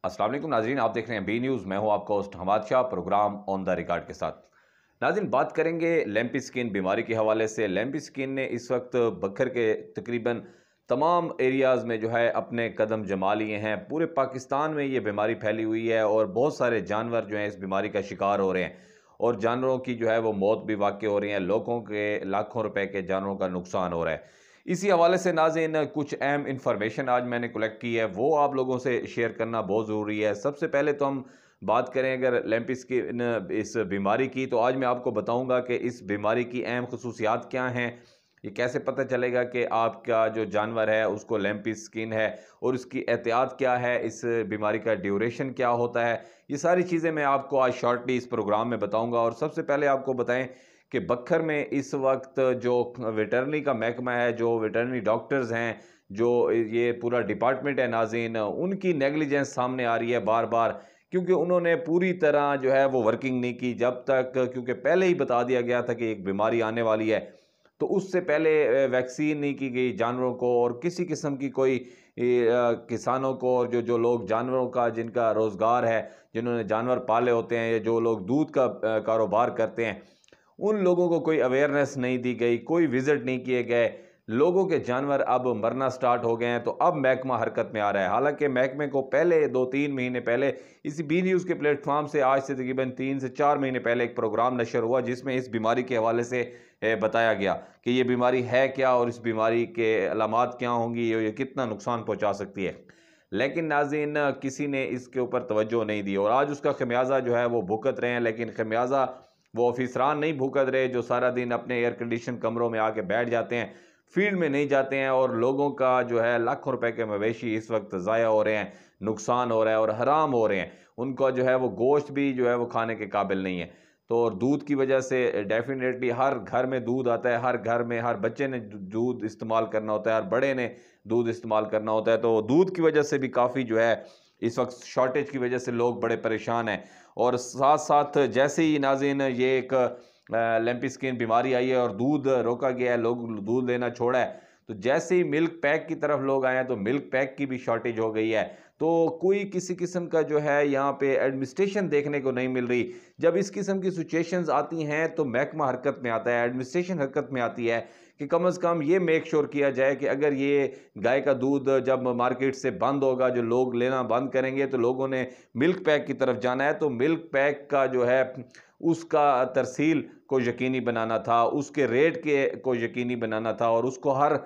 अस्सलाम वालेकुम नाजरीन, आप देख रहे हैं बी न्यूज़। मैं हूं आपका host Hammad Shah, programme on the record के साथ। नाज़रीन, बात करेंगे लैम्पी स्किन बीमारी के हवाले से। लैम्पी स्किन ने इस वक्त बखर के तकरीबन तमाम एरियाज़ में जो है अपने कदम जमा लिए हैं। पूरे पाकिस्तान में ये बीमारी फैली हुई है और बहुत सारे जानवर जो हैं इस बीमारी का शिकार हो रहे हैं और जानवरों की जो है वो मौत भी वाक़ई हो रही है। लोगों के लाखों रुपए के जानवरों का नुकसान हो रहा है। इसी हवाले से नाज़रीन कुछ अहम इन्फॉर्मेशन आज मैंने कलेक्ट की है, वो आप लोगों से शेयर करना बहुत ज़रूरी है। सबसे पहले तो हम बात करें अगर लैम्पी स्किन इस बीमारी की, तो आज मैं आपको बताऊंगा कि इस बीमारी की अहम खसूसियात क्या हैं, ये कैसे पता चलेगा कि आपका जो जानवर है उसको लैम्पी स्किन है और उसकी एहतियात क्या है, इस बीमारी का ड्यूरेशन क्या होता है। ये सारी चीज़ें मैं आपको आज शॉर्टली इस प्रोग्राम में बताऊंगा। और सबसे पहले आपको बताएं कि बखर में इस वक्त जो वेटरनरी का महकमा है, जो वेटरनरी डॉक्टर्स हैं, जो ये पूरा डिपार्टमेंट है नाज़रीन, उनकी नेगलिजेंस सामने आ रही है बार बार, क्योंकि उन्होंने पूरी तरह जो है वो वर्किंग नहीं की जब तक, क्योंकि पहले ही बता दिया गया था कि एक बीमारी आने वाली है, तो उससे पहले वैक्सीन नहीं की गई जानवरों को और किसी किस्म की कोई किसानों को और जो जो लोग जानवरों का जिनका रोज़गार है, जिन्होंने जानवर पाले होते हैं या जो लोग दूध का कारोबार करते हैं, उन लोगों को कोई अवेयरनेस नहीं दी गई, कोई विजिट नहीं किए गए। लोगों के जानवर अब मरना स्टार्ट हो गए हैं, तो अब महकमा हरकत में आ रहा है। हालांकि महकमे को पहले 2-3 महीने पहले इसी बी न्यूज़ के प्लेटफॉर्म से आज से तकरीबन 3 से 4 महीने पहले एक प्रोग्राम नशर हुआ जिसमें इस बीमारी के हवाले से बताया गया कि ये बीमारी है क्या और इस बीमारी के अलामात क्या होंगी, ये कितना नुकसान पहुँचा सकती है। लेकिन नाज़रीन किसी ने इसके ऊपर तवज्जो नहीं दी और आज उसका खमियाजा जो है वो भुगत रहे हैं। लेकिन खमियाजा वो ऑफिसरान नहीं भुगत रहे जो सारा दिन अपने एयर कंडीशन कमरों में आके बैठ जाते हैं, फील्ड में नहीं जाते हैं, और लोगों का जो है लाखों रुपए के मवेशी इस वक्त ज़ाया हो रहे हैं, नुकसान हो रहा है और हराम हो रहे हैं। उनका जो है वो गोश्त भी जो है वो खाने के काबिल नहीं है। तो और दूध की वजह से डेफिनेटली हर घर में दूध आता है, हर घर में हर बच्चे ने दूध इस्तेमाल करना होता है, हर बड़े ने दूध इस्तेमाल करना होता है। तो दूध की वजह से भी काफ़ी जो है इस वक्त शॉर्टेज की वजह से लोग बड़े परेशान हैं। और साथ साथ जैसे ही नाज़रीन ये एक लैम्पी स्किन बीमारी आई है और दूध रोका गया है, लोग दूध लेना छोड़ा है, तो जैसे ही मिल्क पैक की तरफ लोग आए हैं तो मिल्क पैक की भी शॉर्टेज हो गई है। तो कोई किसी किस्म का जो है यहाँ पे एडमिनिस्ट्रेशन देखने को नहीं मिल रही। जब इस किस्म की सिचुएशंस आती हैं तो महकमा हरकत में आता है, एडमिनिस्ट्रेशन हरकत में आती है कि कम से कम ये मेक श्योर किया जाए कि अगर ये गाय का दूध जब मार्केट से बंद होगा, जो लोग लेना बंद करेंगे, तो लोगों ने मिल्क पैक की तरफ जाना है, तो मिल्क पैक का जो है उसका तरसील को यकीनी बनाना था, उसके रेट के को यकीनी बनाना था और उसको हर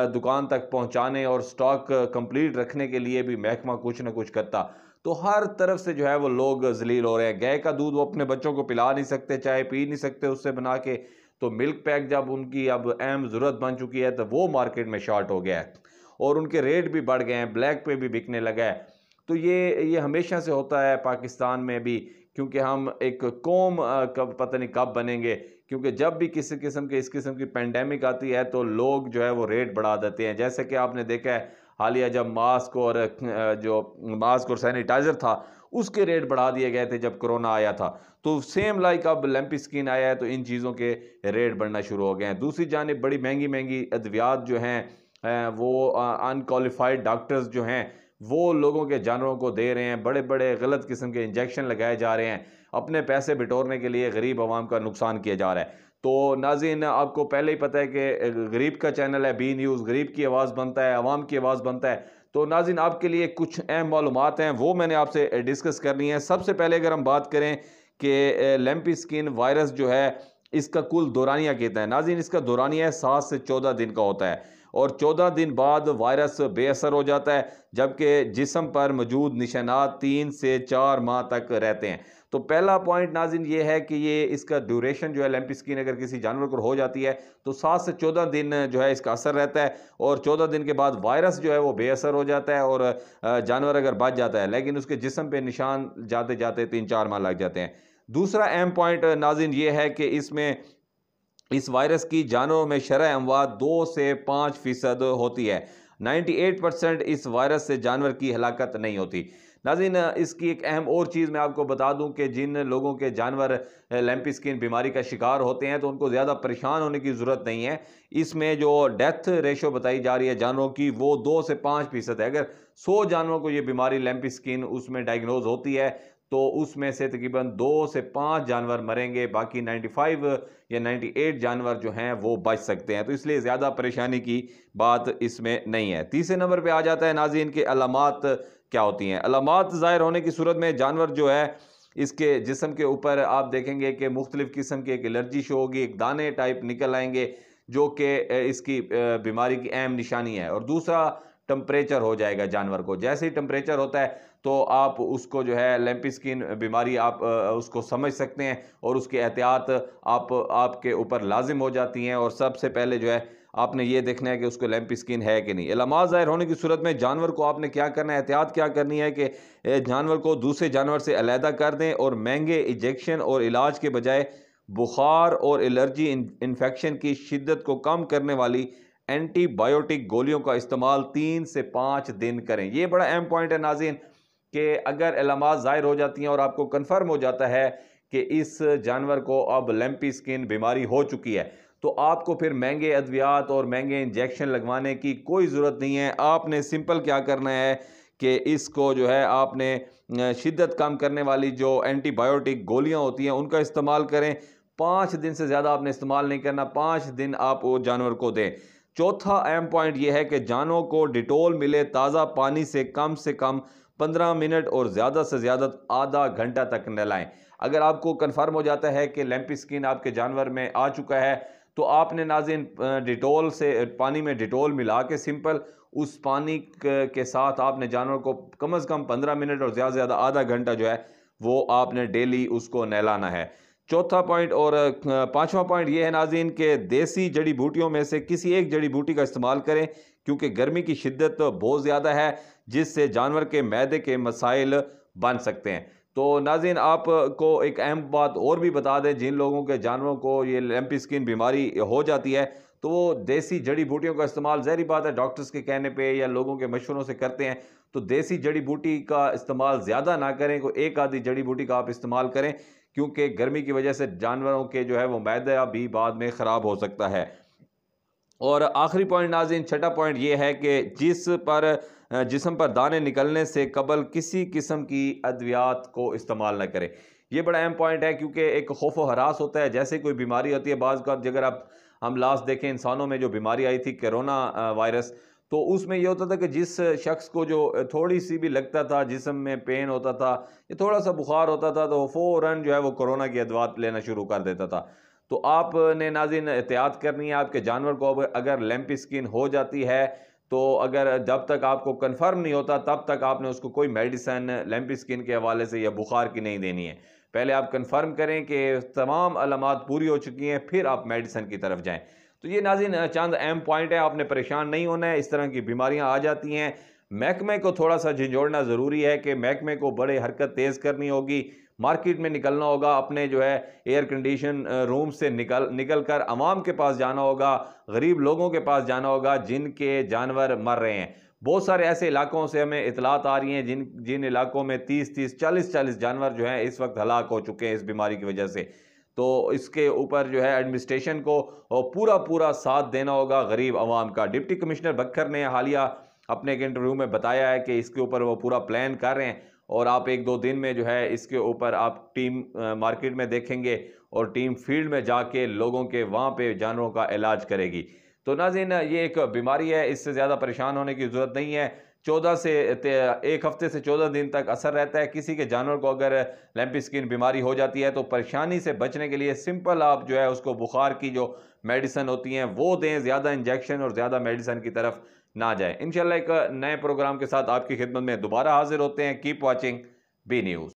दुकान तक पहुंचाने और स्टॉक कंप्लीट रखने के लिए भी महकमा कुछ ना कुछ करता। तो हर तरफ से जो है वो लोग जलील हो रहे हैं। गाय का दूध वो अपने बच्चों को पिला नहीं सकते, चाय पी नहीं सकते उससे बना के, तो मिल्क पैक जब उनकी अब अहम ज़रूरत बन चुकी है तो वो मार्केट में शॉर्ट हो गया है और उनके रेट भी बढ़ गए हैं, ब्लैक पे भी बिकने लगा है। तो ये हमेशा से होता है पाकिस्तान में भी, क्योंकि हम एक कौम कब पता नहीं कब बनेंगे, क्योंकि जब भी किसी किस्म के इस किस्म की पेंडेमिक आती है तो लोग जो है वो रेट बढ़ा देते हैं। जैसे कि आपने देखा है हालिया जब मास्क और जो मास्क और सैनिटाइज़र था उसके रेट बढ़ा दिए गए थे जब कोरोना आया था। तो सेम लाइक अब लैम्पी स्किन आया है तो इन चीज़ों के रेट बढ़ना शुरू हो गए हैं। दूसरी जानिब बड़ी महंगी महंगी अद्वियात जो हैं वो अनक्वालिफाइड डॉक्टर्स जो हैं वो लोगों के जानवरों को दे रहे हैं, बड़े बड़े गलत किस्म के इंजेक्शन लगाए जा रहे हैं, अपने पैसे बिटोरने के लिए गरीब आवाम का नुकसान किया जा रहा है। तो नाज़रीन आपको पहले ही पता है कि गरीब का चैनल है बी न्यूज़, गरीब की आवाज़ बनता है, आवाम की आवाज़ बनता है। तो नाज़रीन आपके लिए कुछ अहम मालूमात हैं वो मैंने आपसे डिस्कस करनी है। सबसे पहले अगर हम बात करें कि लैम्पी स्किन वायरस जो है इसका कुल दौरानिया कितना है। नाज़रीन इसका दौरानिया 7 से 14 दिन का होता है और 14 दिन बाद वायरस बेअसर हो जाता है, जबकि जिस्म पर मौजूद निशानात 3 से 4 माह तक रहते हैं। तो पहला पॉइंट नाज़रीन ये है कि ये इसका ड्यूरेशन जो है लैम्पी स्किन अगर किसी जानवर को हो जाती है तो 7 से 14 दिन जो है इसका असर रहता है और 14 दिन के बाद वायरस जो है वो बेअसर हो जाता है और जानवर अगर बच जाता है, लेकिन उसके जिस्म पे निशान जाते जाते 3-4 माह लग जाते हैं। दूसरा अहम पॉइंट नाज़रीन ये है कि इसमें इस वायरस की जानवरों में शरह अमवात 2 से 5% होती है। 98% اس وائرس سے جانور کی ہلاکت نہیں ہوتی۔ ناظرین، اس کی ایک اہم اور چیز میں آپ کو بتا دوں کہ جن لوگوں کے جانور لیمپی سکن بیماری کا شکار ہوتے ہیں تو ان کو زیادہ پریشان ہونے کی ضرورت نہیں ہے۔ اس میں جو ڈیتھ ریشو بتائی جا رہی ہے جانوروں کی وہ 2 سے 5% ہے۔ اگر 100 جانوروں کو یہ بیماری لیمپی سکن اس میں ڈائیگنوز ہوتی ہے تو اس میں سے تقریباً 2 سے 5 جانور مریں گے، باقی 95 یا 98 جانور جو ہیں وہ بچ سکتے ہیں، تو اس لیے زیادہ پریشانی کی بات اس میں نہیں ہے۔ تیسرے نمبر پہ آ جاتا ہے ناظرین کہ علامات کیا ہوتی ہیں۔ علامات ظاہر ہونے کی صورت میں جانور جو ہے اس کے جسم کے اوپر آپ دیکھیں گے کہ مختلف قسم کی ایک الرجی شو ہوگی، ایک دانے ٹائپ نکل آئیں گے جو کہ اس کی بیماری کی اہم نشانی ہے۔ اور دوسرا ٹمپریچر ہو جائے گا جانور کو، جیسے ہی ٹمپریچر ہوتا ہے تو آپ اس کو جو ہے لیمپی سکن بیماری آپ اس کو سمجھ سکتے ہیں اور اس کی احتیاط آپ کے اوپر لازم ہو جاتی ہیں۔ اور سب سے پہلے جو ہے آپ نے یہ دیکھنا ہے کہ اس کو لیمپی سکن ہے کہ نہیں۔ علامات ظاہر ہونے کی صورت میں جانور کو آپ نے کیا کرنا ہے، احتیاط کیا کرنی ہے کہ جانور کو دوسرے جانور سے علیحدہ کر دیں اور مہنگے انجیکشن اور علاج کے بجائے بخار اور الرجی انفیکشن کی شدت کو کم کرنے والی اینٹی بائیوٹک گولیوں کا استعمال 3 سے 5 دن کریں۔ یہ بڑا اہم پوائنٹ ہے ناظرین کہ اگر علامات ظاہر ہو جاتی ہیں اور آپ کو کنفرم ہو جاتا ہے کہ اس جانور کو اب لیمپی سکن بیماری ہو چکی ہے تو آپ کو پھر مہنگے ادویات اور مہنگے انجیکشن لگوانے کی کوئی ضرورت نہیں ہے۔ آپ نے سمپل کیا کرنا ہے کہ اس کو جو ہے آپ نے شدت کم کرنے والی جو اینٹی بائیوٹک گولیاں ہوتی ہیں ان کا استعمال کریں۔ 5 دن سے زیادہ آپ نے استعمال نہیں کرنا، 5 دن آپ وہ جانور کو دیں۔ چوتھا اہم پوائنٹ یہ ہے کہ جانوروں کو ڈیٹول ملے تازہ پانی سے کم 15 منٹ اور زیادہ سے زیادہ آدھا گھنٹہ تک نہلائیں۔ اگر آپ کو کنفرم ہو جاتا ہے کہ لیمپی سکن آپ کے جانور میں آ چکا ہے تو آپ نے ناظرین ڈیٹول سے پانی میں ڈیٹول ملا کے سمپل اس پانی کے ساتھ آپ نے جانور کو کم از کم 15 منٹ اور زیادہ سے زیادہ آدھا گھنٹہ جو ہے وہ آپ نے ڈیلی اس کو نہلانا ہے۔ چوتھا پوائنٹ اور پانچواں پوائنٹ یہ ہے ناظرین کہ دیسی جڑی بوٹیوں میں سے کسی ایک جڑی بوٹی کا استعمال کریں کیونکہ گرمی کی شدت بہت زیادہ ہے جس سے جانور کے معدے کے مسائل بن سکتے ہیں۔ تو ناظرین آپ کو ایک اہم بات اور بھی بتا دیں، جن لوگوں کے جانوروں کو یہ لیمپی سکن بیماری ہو جاتی ہے تو وہ دیسی جڑی بوٹیوں کا استعمال ظاہری بات ہے ڈاکٹرز کے کہنے پہ یا لوگوں کے مشوروں سے کرتے ہیں، تو دیسی جڑی بوٹی کا استعمال زیادہ نہ کریں، کوئی ایک آدھی جڑی بوٹی کا آپ استعمال کریں کیونکہ گرمی کی وجہ سے جانوروں کے جو ہے وہ معدہ بھی بعد میں خراب ہو سکتا ہے۔ اور آخری پوائنٹ ناظرین، چھٹا پوائنٹ یہ ہے کہ جسم پر دانے نکلنے سے قبل کسی قسم کی ادویات کو استعمال نہ کریں۔ یہ بڑا اہم پوائنٹ ہے کیونکہ ایک خوف و ہراس ہوتا ہے جیسے کوئی بیماری ہوتی ہے بعض کا، اگر ہم لاسٹ دیکھیں انسانوں میں جو بیماری آئی تھی کرونا وائرس، تو اس میں یہ ہوتا تھا کہ جس شخص کو جو تھوڑی سی بھی لگتا تھا، جسم میں پین ہوتا تھا یا تھوڑا سا بخار ہوتا تھا تو فوراً جو ہے وہ کرونا کی ادویات لینا شروع کر دیتا تھا۔ تو آپ نے ناظرین احتیاط کرنی ہے، آپ کے جانور کو اگر لیمپی سکن ہو جاتی ہے تو جب تک آپ کو کنفرم نہیں ہوتا تب تک آپ نے اس کو کوئی میڈیسن لیمپی سکن کے حوالے سے یا بخار کی نہیں دینی ہے۔ پہلے آپ کنفرم کریں کہ تمام علامات پوری ہو چکی ہیں پھر آپ میڈیسن کی طرف جائیں۔ تو یہ ناظرین چند اہم پوائنٹ ہے، آپ نے پریشان نہیں ہونا ہے، اس طرح کی بیماریاں آ جاتی ہیں۔ محکمے کو تھوڑا سا جھنجھوڑنا ضروری ہے کہ محکمے کو بڑے حرکت تیز کرنی ہوگی، مارکیٹ میں نکلنا ہوگا، اپنے جو ہے ایئر کنڈیشن روم سے نکل کر عوام کے پاس جانا ہوگا، غریب لوگوں کے پاس جانا ہوگا جن کے جانور مر رہے ہیں۔ بہت سارے ایسے علاقوں سے ہمیں اطلاعات آ رہی ہیں جن علاقوں میں 30 40 جانور جو ہیں اس وقت ہلاک ہو چکے ہیں اس بیماری کی وجہ سے۔ تو اس کے اوپر جو ہے ایڈمنسٹریشن کو پورا ساتھ دینا ہوگا غریب عوام کا۔ ڈپٹی کمشنر بکھر نے حالیہ اپنے ایک انٹرویو میں بتایا ہے کہ اس کے اوپر وہ پورا پلان کر رہے ہیں اور آپ 1-2 دن میں جو ہے اس کے اوپر آپ ٹیم مارکیٹ میں دیکھیں گے اور ٹیم فیلڈ میں جا کے لوگوں کے وہاں پہ جانوروں کا علاج کرے گی۔ تو ناظرین یہ ایک بیماری ہے، اس سے زیادہ پریشان ہونے کی ضرورت نہیں ہے۔ 1 ہفتے سے 14 دن تک اثر رہتا ہے۔ کسی کے جانور کو اگر لیمپی سکن بیماری ہو جاتی ہے تو پریشانی سے بچنے کے لیے سمپل آپ جو ہے اس کو بخار کی جو میڈیسن ہوتی ہیں وہ دیں، زیادہ انجیکشن اور زیادہ میڈیسن کی طرف نہ جائیں۔ انشاءاللہ ایک نئے پروگرام کے ساتھ آپ کی خدمت میں دوبارہ حاضر ہوتے ہیں۔ Keep watching B news.